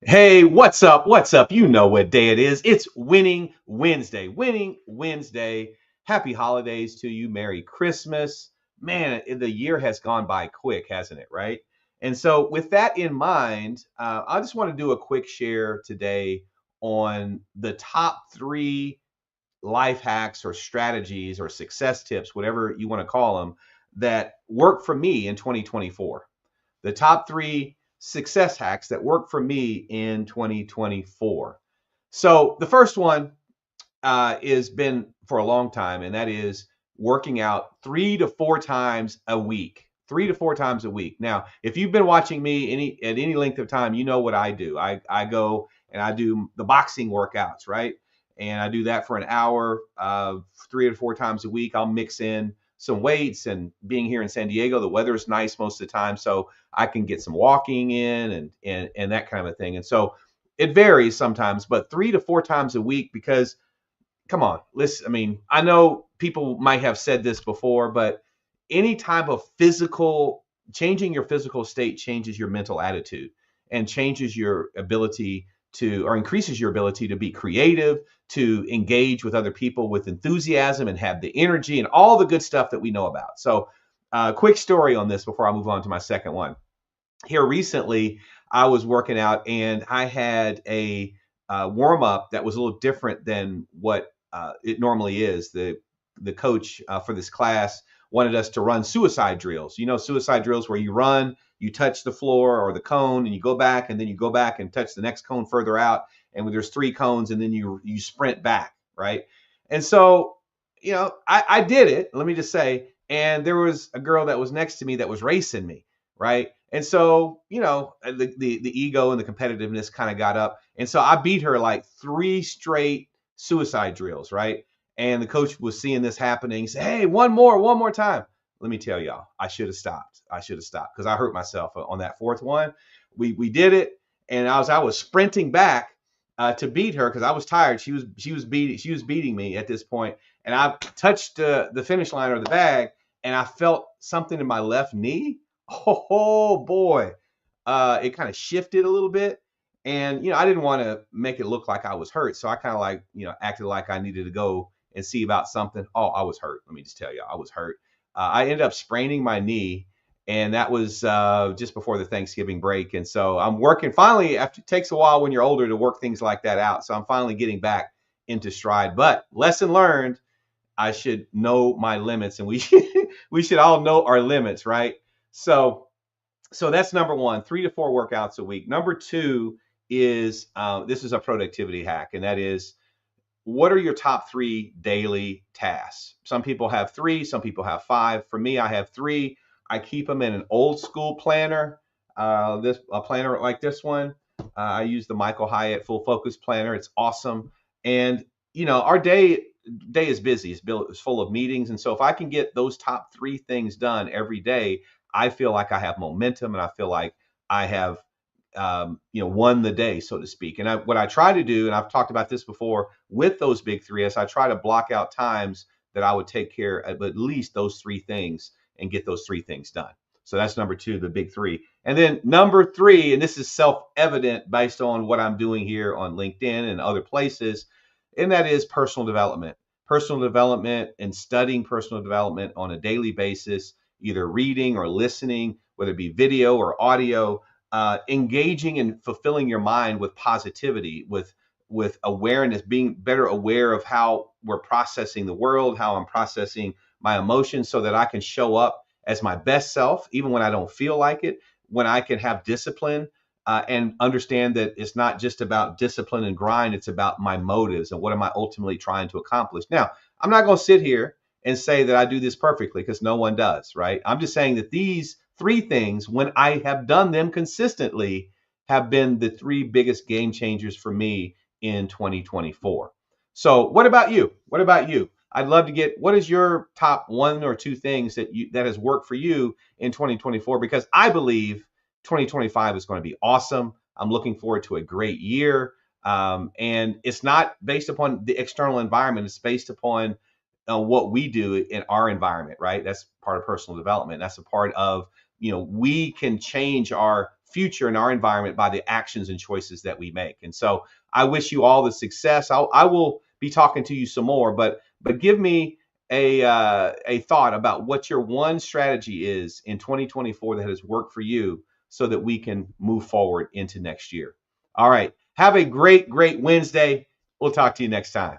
Hey, what's up? What's up? You know what day it is. It's Winning Wednesday. Winning Wednesday. Happy holidays to you. Merry Christmas. Man, the year has gone by quick, hasn't it? Right? And so, with that in mind, I just want to do a quick share today on the top three life hacks or strategies or success tips, whatever you want to call them, that work for me in 2024. The top three success hacks that work for me in 2024. So the first one is been for a long time, and that is working out 3 to 4 times a week. 3 to 4 times a week. Now, if you've been watching me any length of time, you know what I do. I go and I do the boxing workouts, right? And I do that for an hour, 3 to 4 times a week. I'll mix in some weights, and being here in San Diego, the weather is nice most of the time, so I can get some walking in and that kind of a thing. And so it varies sometimes, but 3 to 4 times a week because come on, listen. I mean, I know people might have said this before, but any type of physical changing your physical state changes your mental attitude and changes your ability to or increases your ability to be creative, to engage with other people with enthusiasm and have the energy and all the good stuff that we know about. So, quick story on this before I move on to my second one. Here recently, I was working out and I had a warm up that was a little different than what it normally is. The coach for this class wanted us to run suicide drills. You know, suicide drills where you run, you touch the floor or the cone, and you go back, and then you go back and touch the next cone further out. And when there's three cones, and then you sprint back, right? And so, I did it. Let me just say, and there was a girl that was next to me that was racing me, right? And so, the ego and the competitiveness kind of got up. And so I beat her like three straight suicide drills, right? And the coach was seeing this happening. He said, "Hey, one more time." Let me tell y'all, I should have stopped. I should have stopped because I hurt myself on that fourth one. We did it, and I was sprinting back to beat her because I was tired. She was beating me at this point, and I touched the finish line or the bag, and I felt something in my left knee. Oh boy, it kind of shifted a little bit, and I didn't want to make it look like I was hurt, so I kind of like acted like I needed to go and see about something. Oh, I was hurt. Let me just tell you, I was hurt. I ended up spraining my knee, and that was just before the Thanksgiving break. And so I'm working finally. After it takes a while when you're older to work things like that out, so I'm finally getting back into stride. But lesson learned: I should know my limits, and we we should all know our limits, right? So that's number one, 3 to 4 workouts a week. Number two is this is a productivity hack, and that is what are your top three daily tasks? Some people have three, some people have five. For me, I have three. I keep them in an old school planner. This a planner like this one. I use the Michael Hyatt Full Focus Planner. It's awesome, and our day is busy. It's full of meetings, and so if I can get those top three things done every day, I feel like I have momentum, and I feel like I have won the day, so to speak. And what I try to do, and I've talked about this before with those big three, is I try to block out times that I would take care of at least those three things and get those three things done. So that's number two, the big three. And then number three, and this is self-evident based on what I'm doing here on LinkedIn and other places, and that is personal development. Personal development and studying personal development on a daily basis, either reading or listening, whether it be video or audio, engaging and fulfilling your mind with positivity, with awareness, being better aware of how we're processing the world, how I'm processing my emotions, so that I can show up as my best self, even when I don't feel like it. When I can have discipline and understand that it's not just about discipline and grind; it's about my motives and what am I ultimately trying to accomplish. Now, I'm not going to sit here and say that I do this perfectly because no one does, right? I'm just saying that these three things, when I have done them consistently, have been the three biggest game changers for me in 2024. So, what about you? What about you? I'd love to get what is your top one or two things that has worked for you in 2024, because I believe 2025 is going to be awesome. I'm looking forward to a great year. And it's not based upon the external environment, it's based upon what we do in our environment, right? That's part of personal development. That's a part of we can change our future and our environment by the actions and choices that we make. And so I wish you all the success. I will be talking to you some more, but give me a thought about what your one strategy is in 2024 that has worked for you so that we can move forward into next year. All right. Have a great Wednesday. We'll talk to you next time.